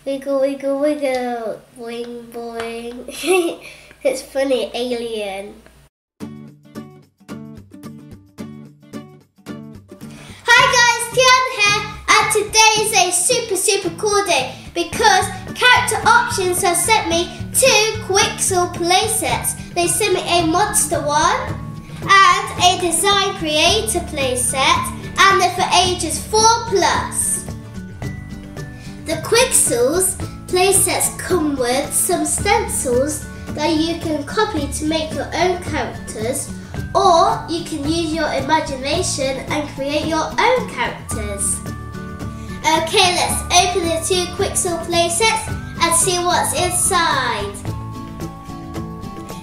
Wiggle, wiggle, wiggle. Boing, boing. It's funny, alien. Hi guys, Tiana here, and today is a super cool day because Character Options have sent me 2 QIXELS playsets. They sent me a monster one and a design creator playset, and they're for ages 4+. The QIXELS playsets come with some stencils that you can copy to make your own characters, or you can use your imagination and create your own characters. Okay, let's open the 2 QIXELS playsets and see what's inside.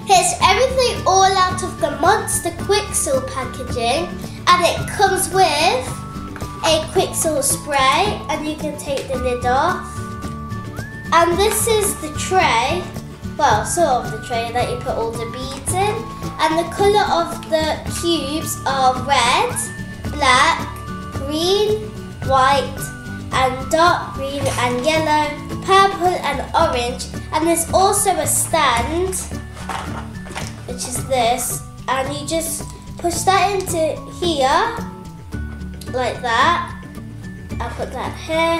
Here's everything all out of the Monster QIXELS packaging, and it comes with a QIXELS spray, and you can take the lid off. And this is the tray, well, sort of the tray that you put all the beads in. And the colour of the cubes are red, black, green, white, and dark green and yellow, purple and orange. And there's also a stand, which is this, and you just push that into here, like that. I'll put that here.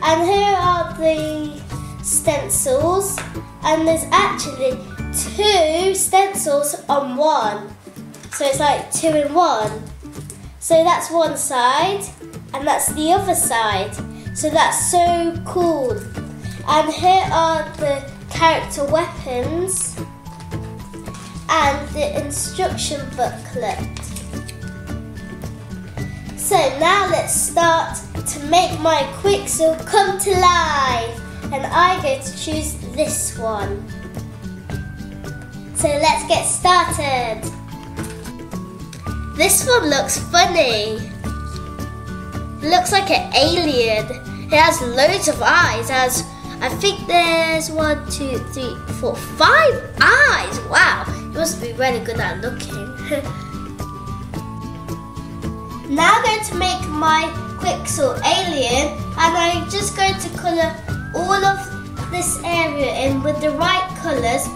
And here are the stencils, and there's actually 2 stencils on one. So it's like 2 in 1. So that's one side, and that's the other side. So that's so cool. And here are the character weapons and the instruction booklet. So now let's start to make my QIXELS come to life. And I'm going to choose this one. So let's get started. This one looks funny. It looks like an alien. It has loads of eyes. I think there's 1, 2, 3, 4, 5 eyes. Wow, it must be really good at looking. Now I'm going to make my QIXELS alien, and I'm just going to colour all of this area in with the right colours.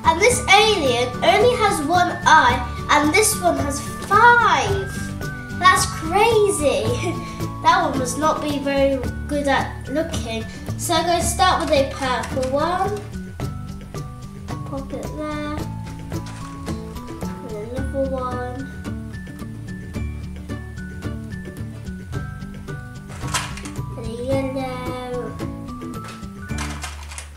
And this alien only has 1 eye, and this one has 5. That's crazy. That one must not be very good at looking. So I'm going to start with a purple one. Pop it there. And another one. And a yellow.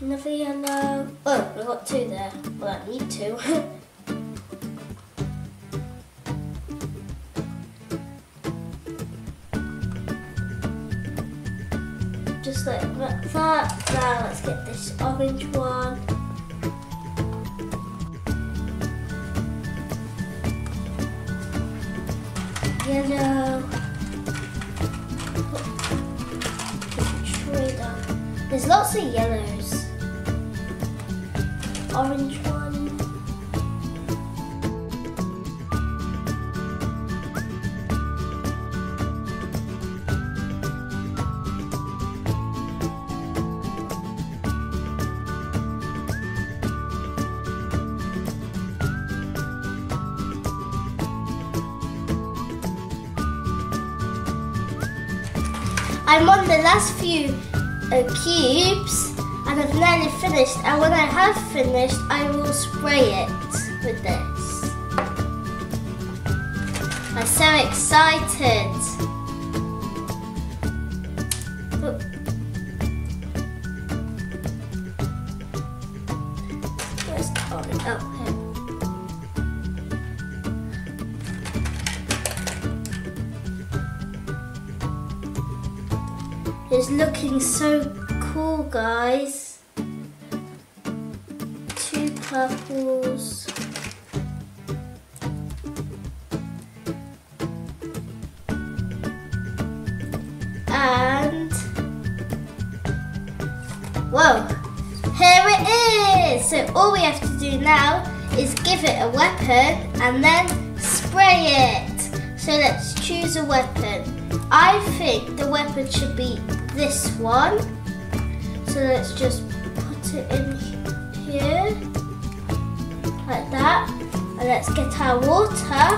Another yellow. Oh, we've got 2 there. Well, I need 2. Just like that. Now let's get this orange one. Yellow. There's lots of yellows. Orange one. I'm on the last few cubes, and I've nearly finished, and when I have finished I will spray it with this. I'm so excited. Oh. Where's the orange? Oh, here. It's looking so cool, guys. 2 purples. And whoa, here it is. So all we have to do now is give it a weapon and then spray it. So let's choose a weapon. I think the weapon should be this one. So let's just put it in here, like that. And let's get our water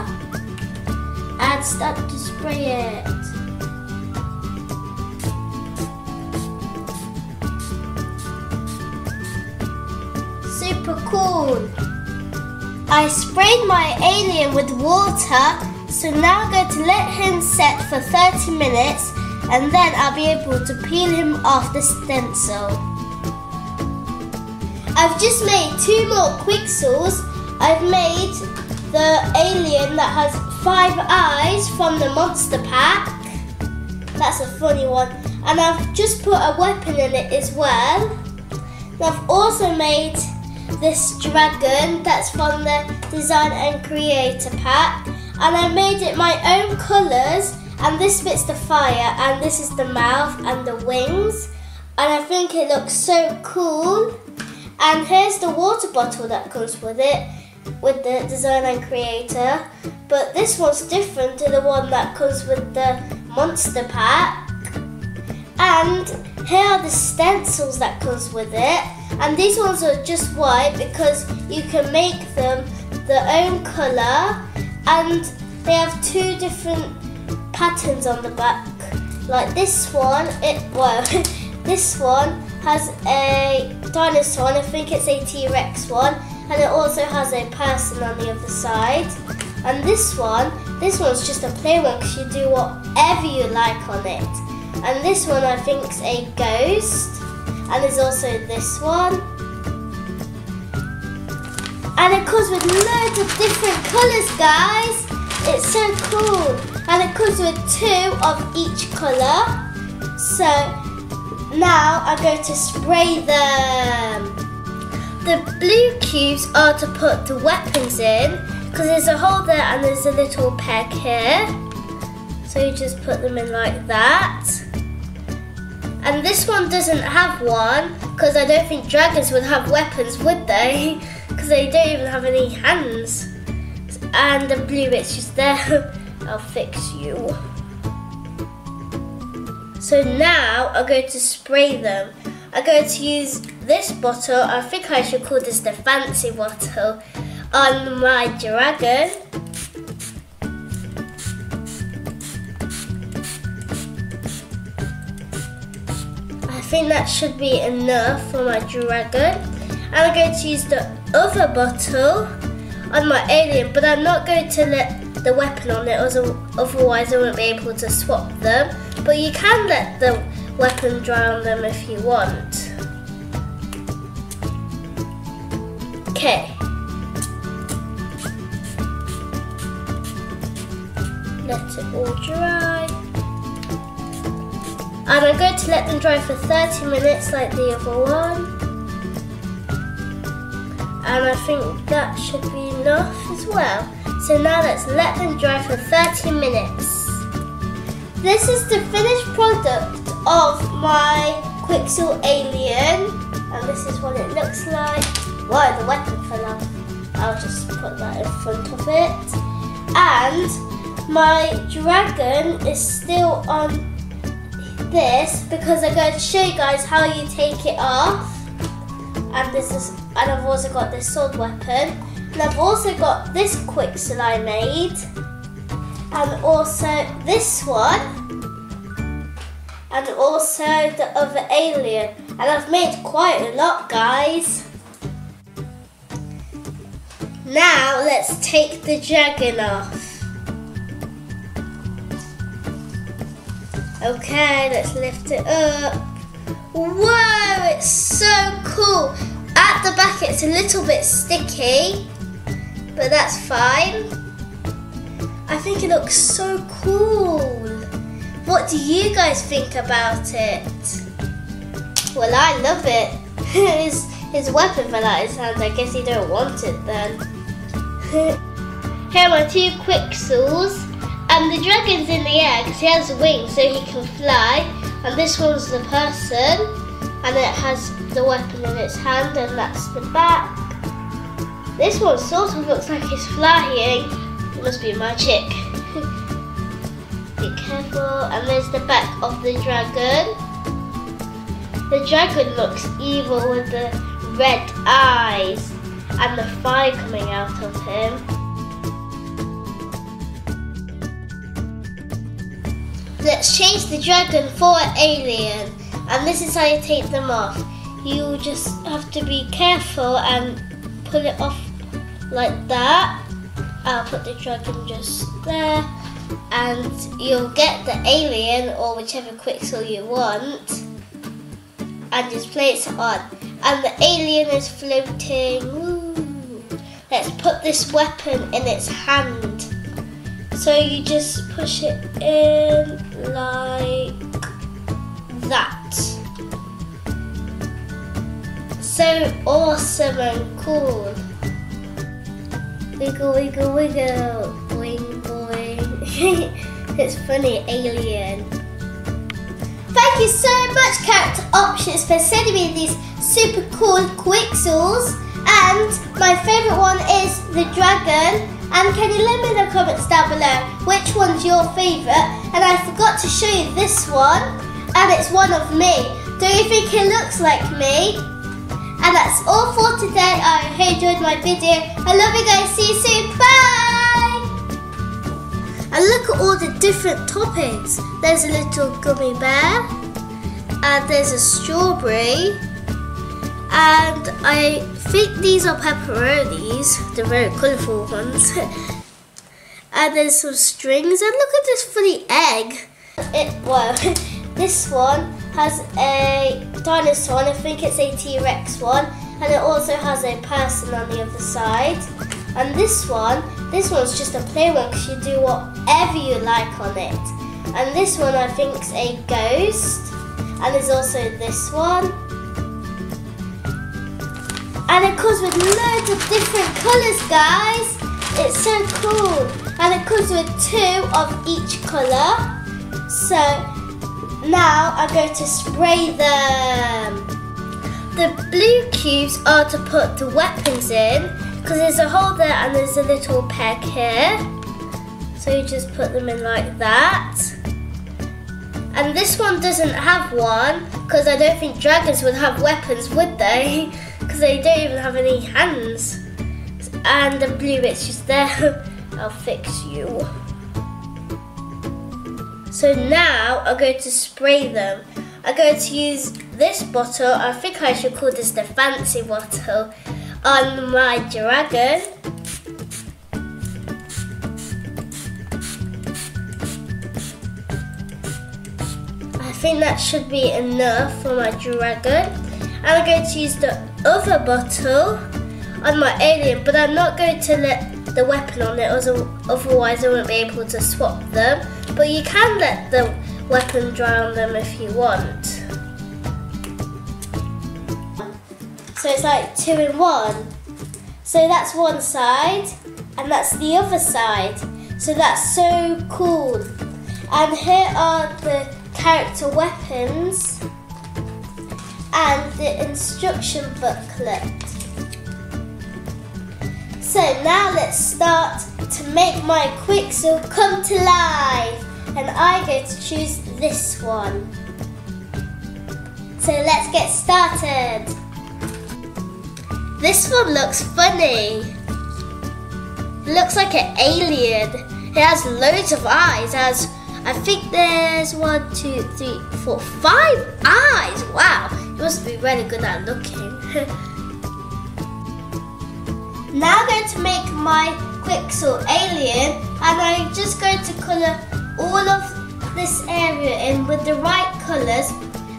and start to spray it. Super cool. I sprayed my alien with water, so now I'm going to let him set for 30 minutes and then I'll be able to peel him off the stencil. I've just made 2 more QIXELS. I've made the alien that has 5 eyes from the monster pack. That's a funny one. And I've just put a weapon in it as well. And I've also made this dragon that's from the Design and Creator pack. And I made it my own colours. And this bit's the fire, and this is the mouth and the wings. And I think it looks so cool. And here's the water bottle that comes with it, with the Design and Creator. But this one's different to the one that comes with the monster pack. And here are the stencils that comes with it. And these ones are just white because you can make them their own colour. And they have 2 different patterns on the back. Like this one, this one has a dinosaur, and I think it's a T-Rex one. And it also has a person on the other side. And this one's just a plain one because you do whatever you like on it. And this one I think is a ghost. And there's also this one. And it comes with loads of different colours, guys. It's so cool. And it comes with 2 of each colour. So now I'm going to spray them. The blue cubes are to put the weapons in, because there's a hole there and there's a little peg here. So you just put them in like that. And this one doesn't have one, because I don't think dragons would have weapons, would they? Because they don't even have any hands. And the blue bit's just there. I'll fix you. So now I'm going to spray them. I'm going to use this bottle, I think I should call this the fancy bottle, on my dragon. I think that should be enough for my dragon. And I'm going to use the other bottle on my alien, but I'm not going to let the weapon on it, otherwise I won't be able to swap them. But you can let the weapon dry on them if you want. Okay. Let it all dry. And I'm going to let them dry for 30 minutes like the other one. And I think that should be enough as well. So now let's let them dry for 30 minutes. This is the finished product of my QIXEL alien. And this is what it looks like. Whoa, the weapon fell off. I'll just put that in front of it. And my dragon is still on this because I'm going to show you guys how you take it off. And I've also got this sword weapon. And I've also got this QIXEL I made. And also this one. And also the other alien. And I've made quite a lot, guys. Now let's take the dragon off. Okay, let's lift it up. Whoa, it's so cool. At the back it's a little bit sticky, but that's fine. I think it looks so cool. What do you guys think about it? Well, I love it. His weapon fell out of his hand. I guess he don't want it then. Here are my 2 QIXELS. And the dragon's in the air because he has wings so he can fly. And this one's the person. And it has the weapon in its hand, and that's the back. This one sort of looks like it's flying. It must be magic. Be careful. And there's the back of the dragon. The dragon looks evil with the red eyes and the fire coming out of him. Let's change the dragon for an alien, and this is how you take them off. You just have to be careful and pull it off like that. I'll put the dragon just there, and you'll get the alien or whichever Quixel you want, and just place it on. And the alien is floating. Woo. Let's put this weapon in its hand. So you just push it in like that. So awesome and cool. Wiggle, wiggle, wiggle. Boing, boing. It's funny, alien. Thank you so much, Character Options, for sending me these super cool QIXELS. And my favourite one is the dragon. And can you let me in the comments down below which one's your favourite? And I forgot to show you this one, and it's one of me. Do you think it looks like me? And that's all for today. I hope you enjoyed my video. I love you guys. See you soon. Bye! And look at all the different toppings. There's a little gummy bear, and there's a strawberry, and I think these are pepperonis, the very colourful ones. And there's some strings, and look at this funny egg. This one has a dinosaur, and I think it's a T-Rex one, and it also has a person on the other side. And this one's just a play one because you do whatever you like on it. And this one I think is a ghost, and there's also this one. And it comes with loads of different colours, guys. It's so cool. And it comes with 2 of each colour. So now I'm going to spray them. The blue cubes are to put the weapons in, because there's a hole there and there's a little peg here. So you just put them in like that. And this one doesn't have one, because I don't think dragons would have weapons, would they? Because they don't even have any hands. And the blue bit's just there. I'll fix you. So now I'm going to spray them. I'm going to use this bottle, I think I should call this the fancy bottle, on my dragon. I think that should be enough for my dragon. And I'm going to use the other bottle on my alien, but I'm not going to let the weapon on it, otherwise I won't be able to swap them. But you can let the weapon dry on them if you want. So it's like 2 in 1. So that's one side, and that's the other side. So that's so cool. And here are the character weapons and the instruction booklet. So now let's start to make my Quixel come to life. And I'm going to choose this one. So let's get started. This one looks funny. It looks like an alien. It has loads of eyes. I think there's 1, 2, 3, 4, 5 eyes. Wow, it must be really good at looking. Now I'm going to make my Quixel alien, and I'm just going to colour all of this area in with the right colours.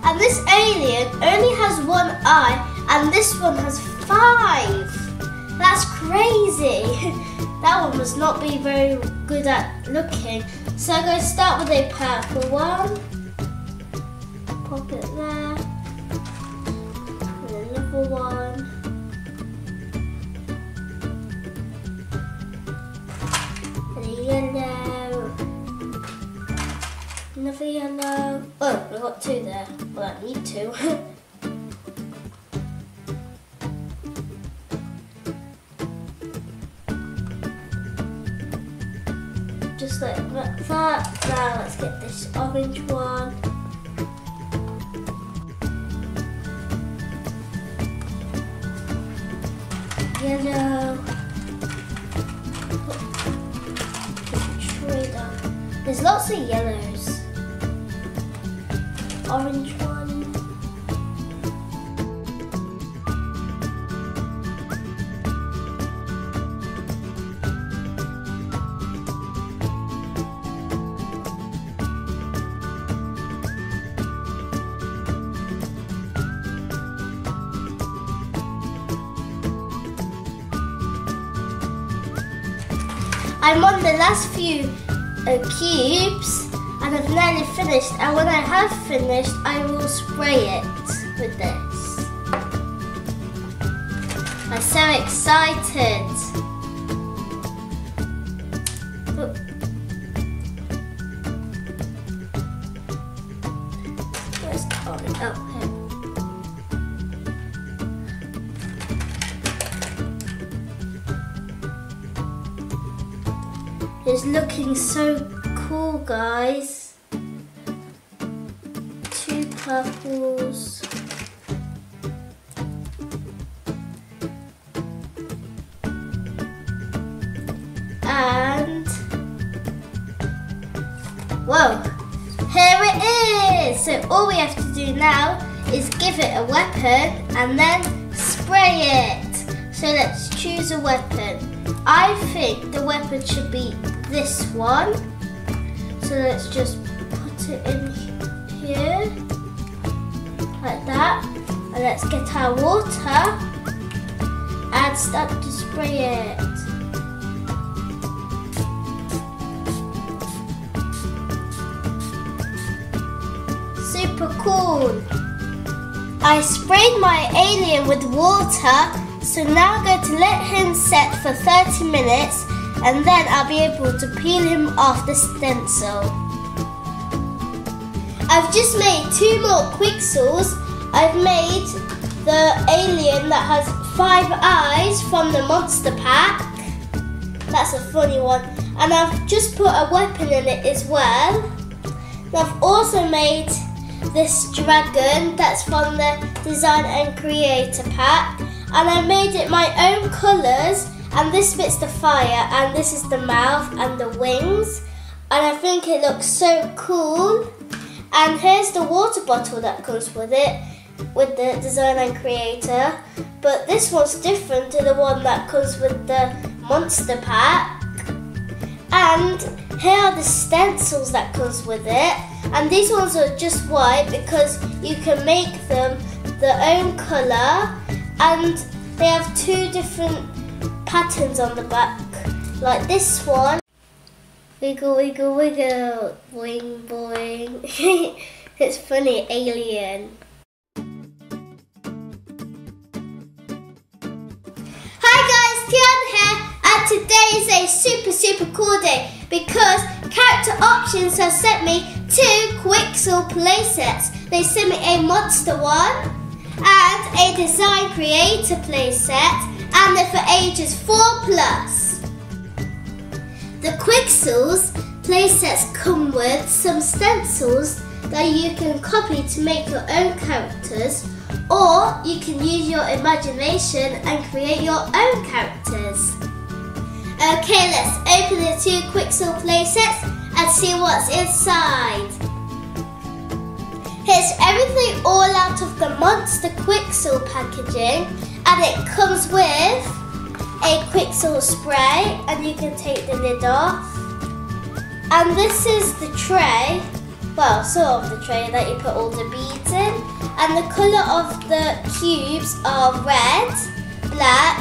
And this alien only has 1 eye, and this one has 5. That's crazy. That one must not be very good at looking. So I'm going to start with a purple one. Pop it there. And another one. And a yellow. Another yellow. Oh, we've got 2 there. Well, I need 2. Just like that. Now let's get this orange one. yellow. There's lots of yellows. Orange one. I'm on the last few cubes and I've nearly finished, and when I have finished I will spray it with this. I'm so excited. Oh. Where's the orange? Oh, here. It's looking so cool, guys. 2 purples. And whoa, here it is. So all we have to do now is give it a weapon and then spray it. So let's choose a weapon. I think the weapon should be this one. So let's just put it in here, like that. And let's get our water and start to spray it. Super cool. I sprayed my alien with water. So now I'm going to let him set for 30 minutes and then I'll be able to peel him off the stencil. I've just made 2 more QIXELS. I've made the alien that has 5 eyes from the monster pack. That's a funny one. And I've just put a weapon in it as well. And I've also made this dragon that's from the Design and Creator pack. And I made it my own colours, and this bit's the fire, and this is the mouth and the wings. And I think it looks so cool. And here's the water bottle that comes with it, with the Design and Creator. But this one's different to the one that comes with the monster pack. And here are the stencils that comes with it. And these ones are just white because you can make them their own colour. And they have 2 different patterns on the back, like this one. Wiggle, wiggle, wiggle, boing, boing. It's funny, alien. Hi guys, Tian here, and today is a super cool day because Character Options have sent me 2 QIXEL playsets. They sent me a monster one and a Design Creator playset, and they're for ages 4+. The QIXELS playsets come with some stencils that you can copy to make your own characters, or you can use your imagination and create your own characters. Okay, let's open the 2 QIXEL playsets and see what's inside. Here's everything all out of the Monster QIXEL packaging, and it comes with a QIXEL spray, and you can take the lid off. And this is the tray, well, sort of the tray that you put all the beads in. And the colour of the cubes are red, black,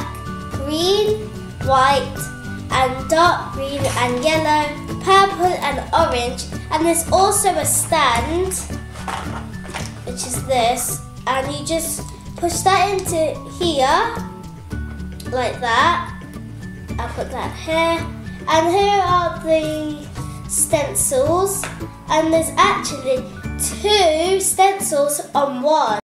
green, white, and dark green and yellow, purple and orange. And there's also a stand, which is this, and you just push that into here, like that. I'll put that here, and here are the stencils, and there's actually 2 stencils on one.